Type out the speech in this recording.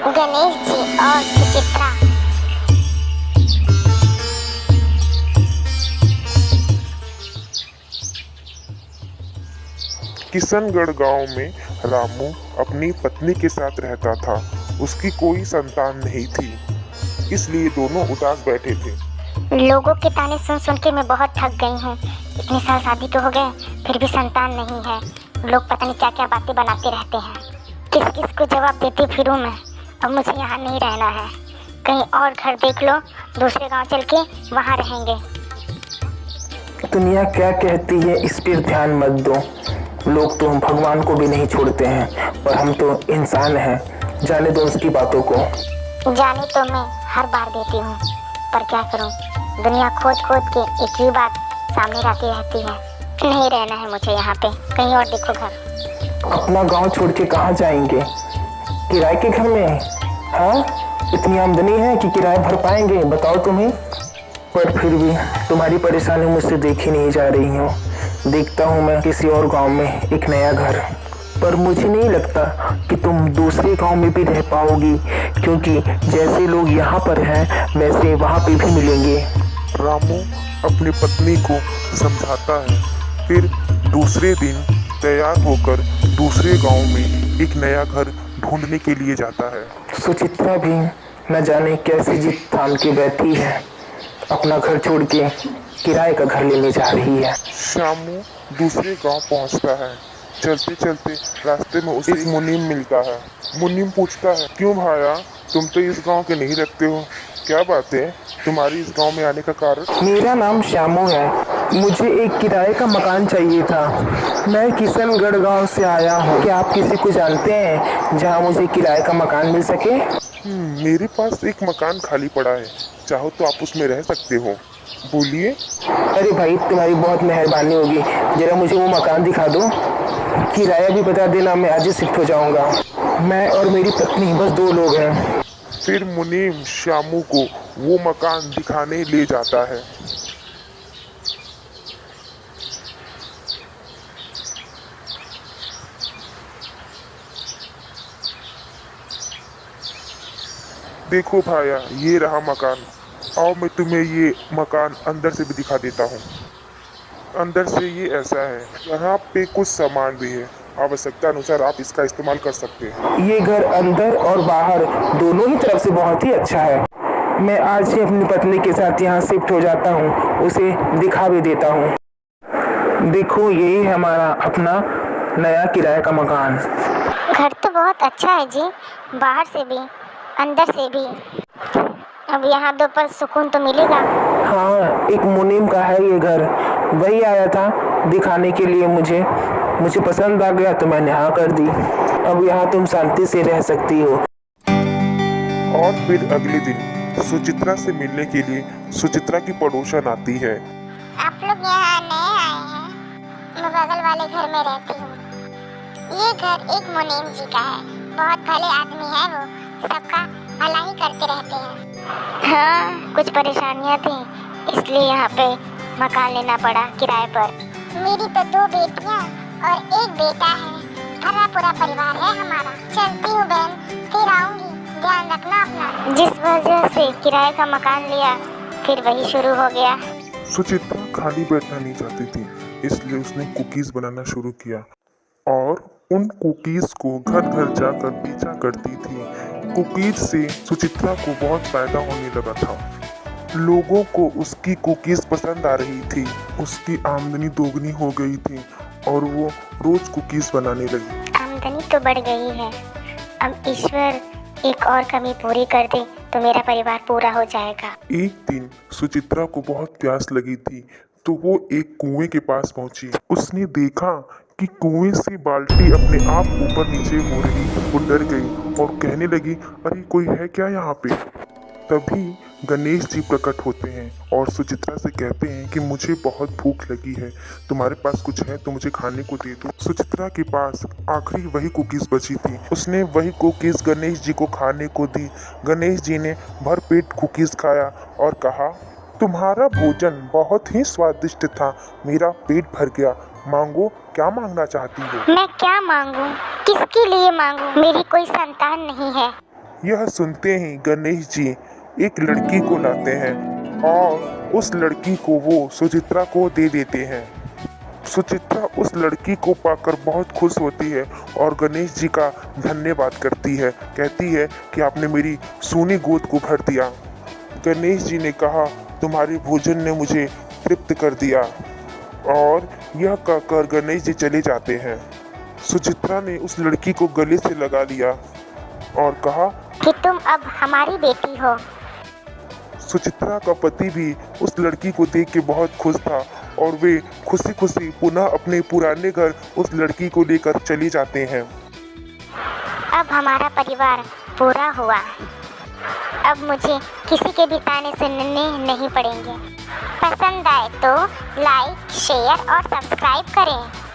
गणेश जी और सुचित्रा। किशनगढ़ गांव में रामू अपनी पत्नी के साथ रहता था। उसकी कोई संतान नहीं थी, इसलिए दोनों उदास बैठे थे। लोगों के ताने सुन सुन के मैं बहुत थक गई हूँ। इतने साल शादी तो हो गए, फिर भी संतान नहीं है। लोग पता नहीं क्या क्या बातें बनाते रहते हैं। किस किस को जवाब देती फिरूं मैं। अब मुझे यहाँ नहीं रहना है, कहीं और घर देख लो, दूसरे गांव चल के वहाँ रहेंगे। दुनिया क्या कहती है इस पर ध्यान मत दो। लोग तो भगवान को भी नहीं छोड़ते हैं और हम तो इंसान हैं। जाने दो उसकी बातों को। जाने तो मैं हर बार देती हूँ, पर क्या करूँ, दुनिया खोद खोद के एक ही बात सामने आती रहती है। नहीं रहना है मुझे यहाँ पे, कहीं और देखो घर। अपना गांव छोड़ के कहाँ जाएंगे? किराए के घर में? हाँ, इतनी आमदनी है कि किराया भर पाएंगे? बताओ तुम्हें। पर फिर भी तुम्हारी परेशानी मुझसे देखी नहीं जा रही हो। देखता हूँ मैं किसी और गांव में एक नया घर। पर मुझे नहीं लगता कि तुम दूसरे गांव में भी रह पाओगी, क्योंकि जैसे लोग यहाँ पर हैं वैसे वहाँ पे भी मिलेंगे। रामू अपनी पत्नी को समझाता है, फिर दूसरे दिन तैयार होकर दूसरे गांव में एक नया घर ढूंढने के लिए जाता है। सुचित्रा भी न जाने कैसी जिद थाम के बैठी है, अपना घर छोड़ के किराए का घर लेने जा रही है। श्यामू दूसरे गांव पहुंचता है। चलते चलते रास्ते में उसे एक मुनीम मिलता है। मुनीम पूछता है, क्यों भाया, तुम तो इस गांव के नहीं रखते हो, क्या बात है तुम्हारी इस गांव में आने का कारण? मेरा नाम श्यामू है, मुझे एक किराए का मकान चाहिए था। मैं किशनगढ़ गांव से आया हूँ। क्या आप किसी को जानते हैं जहाँ मुझे किराए का मकान मिल सके? मेरे पास एक मकान खाली पड़ा है, चाहो तो आप उसमें रह सकते हो, बोलिए। अरे भाई, तुम्हारी बहुत मेहरबानी होगी, जरा मुझे वो मकान दिखा दो। किराया भी बता देना, मैं आज ही शिफ्ट हो जाऊंगा। मैं और मेरी पत्नी बस 2 लोग हैं। फिर मुनीम श्यामू को वो मकान दिखाने ले जाता है। देखो भाया, ये रहा मकान। आओ मैं तुम्हें ये मकान अंदर से भी दिखा देता हूँ। अंदर से ये ऐसा है, यहाँ पे कुछ सामान भी है, आवश्यकता अनुसार आप इसका इस्तेमाल कर सकते हैं। ये घर अंदर और बाहर दोनों ही तरफ से बहुत ही अच्छा है। मैं आज ही अपनी पत्नी के साथ यहाँ शिफ्ट हो जाता हूँ, उसे दिखा भी देता हूँ। देखो, यही है हमारा अपना नया किराए का मकान। घर तो बहुत अच्छा है जी, बाहर से भी अंदर से भी। अब यहाँ 2 पल सुकून तो मिलेगा। हाँ, एक मुनीम का है ये घर, वही आया था दिखाने के लिए मुझे पसंद आ गया तो मैंने हाँ कर दी। अब यहाँ तुम शांति से रह सकती हो। और फिर अगले दिन सुचित्रा से मिलने के लिए सुचित्रा की पड़ोसन आती है। आप लोग यहाँ नए आए हैं? मैं बगल वाले घर में रहती हूँ। ये घर एक मुनीम जी का है, बहुत भले आदमी है वो, सबका भला ही करते रहते हैं। हाँ, कुछ परेशानियाँ थी, इसलिए यहाँ पे मकान लेना पड़ा किराए पर। मेरी तो 2 बेटियाँ और 1 बेटा है, भरा पूरा परिवार है हमारा। चलती हूँ बहन, फिर आऊंगी, ध्यान रखना अपना। जिस वजह से किराए का मकान लिया, फिर वही शुरू हो गया। सुचित्रा खाली बैठना नहीं चाहती थी, इसलिए उसने कुकीज बनाना शुरू किया और उन कुकीज को घर घर जाकर बेचा करती थी। कुकीज से सुचित्रा को बहुत फायदा होने लगा था। लोगों को उसकी कुकीज पसंद आ रही थी, उसकी आमदनी दोगुनी हो गई थी और वो रोज कुकीज बनाने लगी। आमदनी तो बढ़ गई है, अब ईश्वर एक और कमी पूरी कर दे तो मेरा परिवार पूरा हो जाएगा। एक दिन सुचित्रा को बहुत प्यास लगी थी, तो वो एक कुएं के पास पहुंची। उसने देखा कि कुएं से बाल्टी अपने आप ऊपर नीचे हो रही। वो डर गई और कहने लगी, अरे कोई है क्या यहाँ पे? तभी गणेश जी प्रकट होते हैं और सुचित्रा से कहते हैं कि मुझे बहुत भूख लगी है, तुम्हारे पास कुछ है तो मुझे खाने को दे दो। सुचित्रा के पास आखिरी वही कुकीज बची थी, उसने वही कुकीज गणेश जी को खाने को दी। गणेश जी ने भरपेट कुकीज खाया और कहा, तुम्हारा भोजन बहुत ही स्वादिष्ट था, मेरा पेट भर गया, मांगो, क्या मांगना चाहती हो? मैं क्या मांगूं? किसके लिए मांगूं? मेरी कोई संतान नहीं है। यह सुनते ही गणेश जी एक लड़की को लाते हैं और उस लड़की को वो सुचित्रा को दे देते हैं। सुचित्रा उस लड़की को पाकर बहुत खुश होती है और गणेश जी का धन्यवाद करती है। कहती है कि आपने मेरी सोनी गोद को भर दिया। गणेश जी ने कहा, तुम्हारे भोजन ने मुझे तृप्त कर दिया। और यह कहकर गणेश जी चले जाते हैं। सुचित्रा ने उस लड़की को गले से लगा लिया और कहा कि तुम अब हमारी बेटी हो। सुचित्रा का पति भी उस लड़की को देख के बहुत खुश था और वे खुशी खुशी पुनः अपने पुराने घर उस लड़की को लेकर चले जाते हैं। अब हमारा परिवार पूरा हुआ। अब मुझे किसी के भी ताने सुनने नहीं पड़ेंगे। पसंद आए तो लाइक, शेयर और सब्सक्राइब करें।